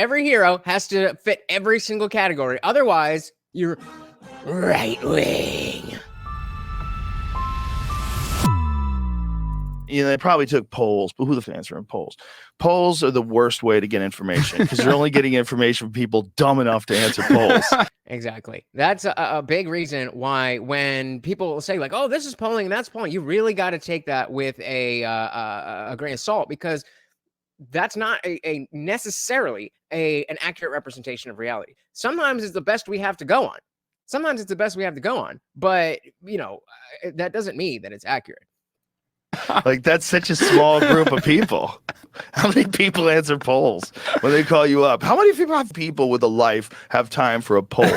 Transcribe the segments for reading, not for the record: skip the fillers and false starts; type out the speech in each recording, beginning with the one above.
Every hero has to fit every single category. Otherwise, you're right wing. You know, they probably took polls, but who the fans are in polls? Polls are the worst way to get information because you're only getting information from people dumb enough to answer polls. Exactly. That's a big reason why when people say like, oh, this is polling and that's polling, you really got to take that with a grain of salt, because that's not a necessarily an accurate representation of reality. Sometimes it's the best we have to go on. But, you know, that doesn't mean that it's accurate. Like, that's such a small group of people. How many people answer polls when they call you up? How many people with a life have time for a poll?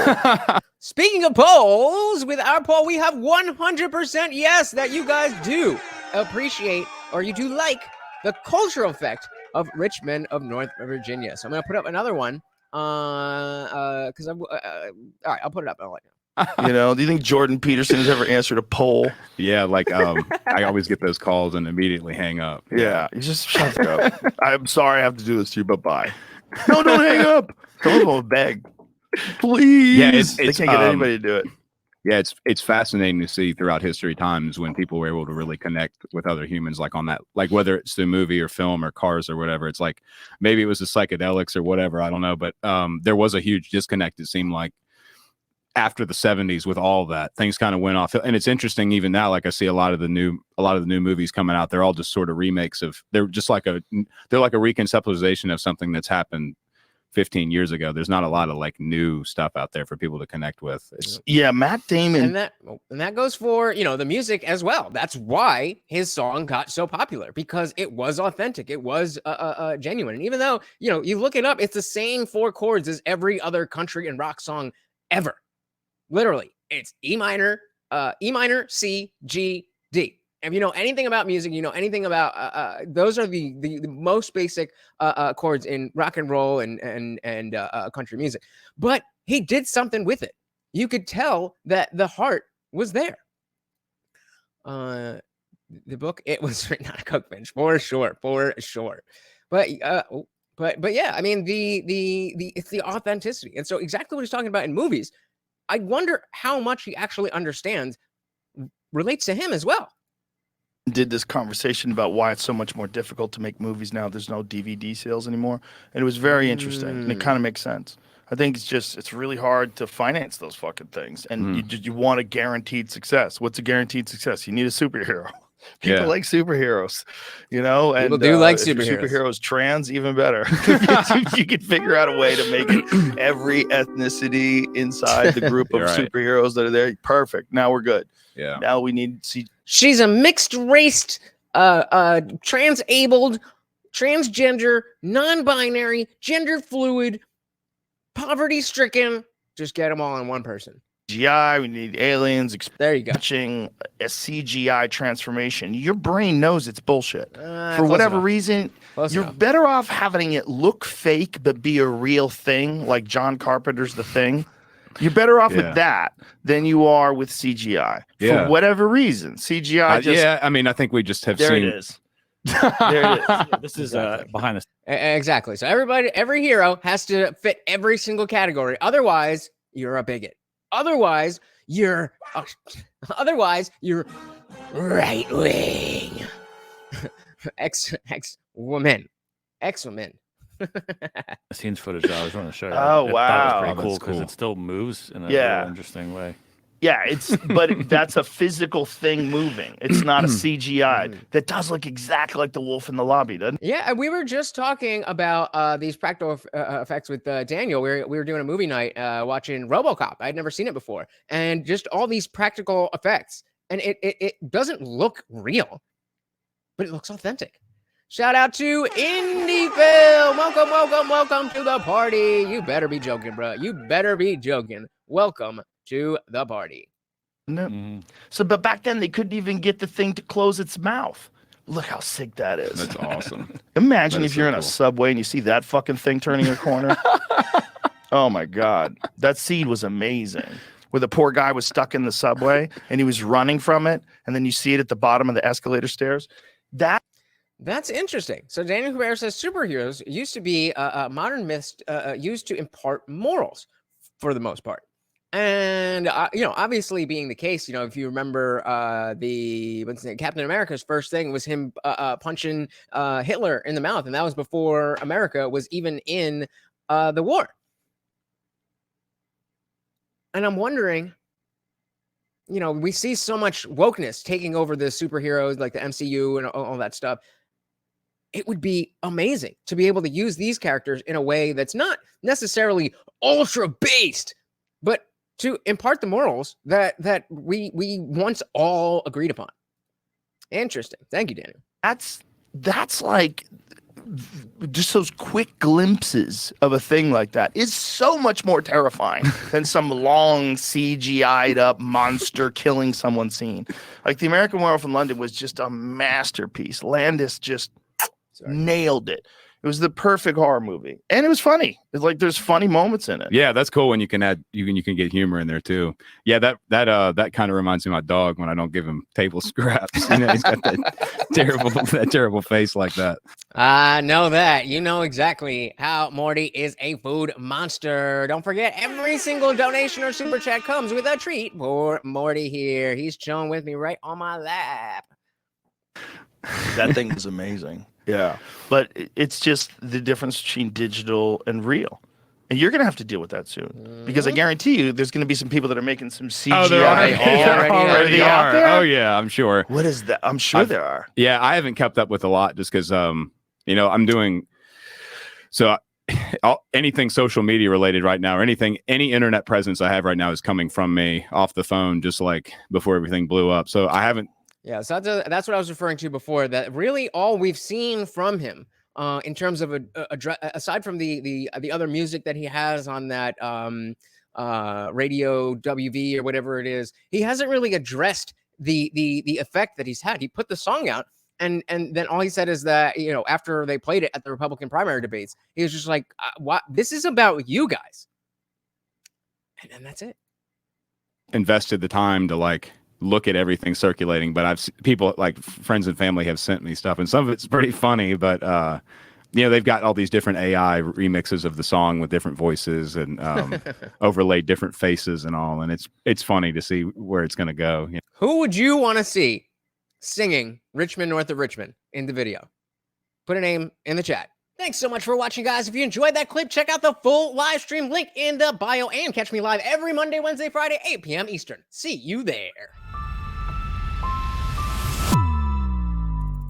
Speaking of polls, with our poll, we have 100% yes that you guys do appreciate, or you do like, the cultural effect of Richmond of North Virginia. So I'm going to put up another one because I'm all right, I'll put it up. I'll let you know. You know, do you think Jordan Peterson has ever answered a poll? Yeah, like I always get those calls and immediately hang up. Yeah, you just shut up. I'm sorry I have to do this to you, but bye. No, don't hang up. Someone will beg. Please. Yeah, they can't get anybody to do it. Yeah, it's fascinating to see throughout history times when people were able to really connect with other humans, like on that, like whether it's through movie or film or cars or whatever. It's like maybe it was the psychedelics or whatever, I don't know, but there was a huge disconnect, it seemed like, after the 70s with all of that. Things kind of went off. And it's interesting even now, like I see a lot of the new movies coming out, they're all just sort of remakes of, they're like a reconceptualization of something that's happened 15 years ago. There's not a lot of like new stuff out there for people to connect with. Yeah, Matt Damon. And that goes for, you know, the music as well. That's why his song got so popular, because it was authentic. It was genuine. And even though, you know, you look it up, it's the same 4 chords as every other country and rock song ever. Literally, it's E minor, C, G, D. If you know anything about music, you know anything about those are the most basic chords in rock and roll and country music. But he did something with it. You could tell that the heart was there. The book, it was written on a coke bench for sure. But yeah, I mean it's the authenticity, and so exactly what he's talking about in movies. I wonder how much he actually understands relates to him as well. Did this conversation about why it's so much more difficult to make movies now. There's no DVD sales anymore. And it was very interesting. And it kind of makes sense. I think it's really hard to finance those fucking things. And you want a guaranteed success. What's a guaranteed success? You need a superhero. People like superheroes, you know, and people do like superheroes. Superheroes trans, even better. You can figure out a way to make it every ethnicity inside the group of superheroes that are there. Perfect. Now we're good. Yeah. Now we need to see. She's a mixed race, transabled, transgender, non-binary, gender fluid, poverty stricken. Just get them all in one person. CGI, we need aliens. There you go. Watching a CGI transformation. Your brain knows it's bullshit. For whatever reason, you're better off having it look fake but be a real thing, like John Carpenter's The Thing. You're better off with that than you are with CGI. For whatever reason. CGI I mean, I think we just have there seen... it is. There it is. Yeah, this is behind us. Exactly. So every hero has to fit every single category. Otherwise, you're a bigot. Otherwise, you're right wing. Ex-woman. Scenes footage I was going to show you. Oh, wow. That was pretty cool because cool. it still moves in a really interesting way. Yeah, but that's a physical thing moving. It's not a CGI. That does look exactly like the wolf in the lobby, doesn't it? Yeah, and we were just talking about these practical effects with Daniel. We were doing a movie night watching RoboCop. I'd never seen it before. And just all these practical effects. And it doesn't look real, but it looks authentic. Shout out to Indie Film. Welcome to the party. You better be joking, bro. You better be joking. Welcome to the party. No. So, but back then they couldn't even get the thing to close its mouth. Look how sick that is. That's awesome. Imagine if you're in a subway and you see that fucking thing turning a corner. Oh my God. That scene was amazing. Where the poor guy was stuck in the subway and he was running from it. And then you see it at the bottom of the escalator stairs. That's interesting. So Daniel Huber says superheroes used to be modern myths used to impart morals for the most part. And, obviously being the case, if you remember Captain America's first thing was him punching Hitler in the mouth. And that was before America was even in the war. And I'm wondering, we see so much wokeness taking over the superheroes like the MCU and all that stuff. It would be amazing to be able to use these characters in a way that's not necessarily ultra based, but to impart the morals that we once all agreed upon. Interesting. Thank you, Daniel. That's like just those quick glimpses of a thing like that is so much more terrifying than some long CGI'd up monster killing someone scene. Like the American Werewolf in London was just a masterpiece. Landis just nailed it. It was the perfect horror movie, and it was funny. It's like there's funny moments in it. Yeah, that's cool when you can add you can get humor in there too. Yeah, that kind of reminds me of my dog when I don't give him table scraps. He's got that terrible face like that. I know that. You know exactly how Morty is a food monster. Don't forget, every single donation or super chat comes with a treat for Morty here. He's chilling with me right on my lap. That thing is amazing. Yeah, but it's just the difference between digital and real. And you're going to have to deal with that soon. Because I guarantee you there's going to be some people that are making some CGI. Oh, there already out are. there? Oh, yeah, I'm sure. What is that? I'm sure there are. Yeah, I haven't kept up with a lot just because, I'm doing... So anything social media related right now or any internet presence I have right now is coming from me off the phone just like before everything blew up. So I haven't... Yeah, so that's what I was referring to before. That really all we've seen from him, in terms of aside from the other music that he has on that radio WV or whatever it is, he hasn't really addressed the effect that he's had. He put the song out, and then all he said is that after they played it at the Republican primary debates, he was just like, "What? This is about you guys," and that's it. Invested the time to look at everything circulating, but people like friends and family have sent me stuff, and some of it's pretty funny, but they've got all these different AI remixes of the song with different voices and overlaid different faces and all, and it's funny to see where it's going to go. Who would you want to see singing Richmond North of Richmond in the video? Put a name in the chat. Thanks so much for watching, guys. If you enjoyed that clip, check out the full live stream link in the bio and catch me live every Monday, Wednesday, Friday, 8 p.m. Eastern. See you there.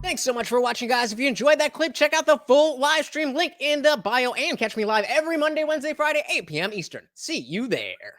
Thanks so much for watching, guys. If you enjoyed that clip, check out the full live stream link in the bio and catch me live every Monday, Wednesday, Friday, 8 p.m. Eastern. See you there.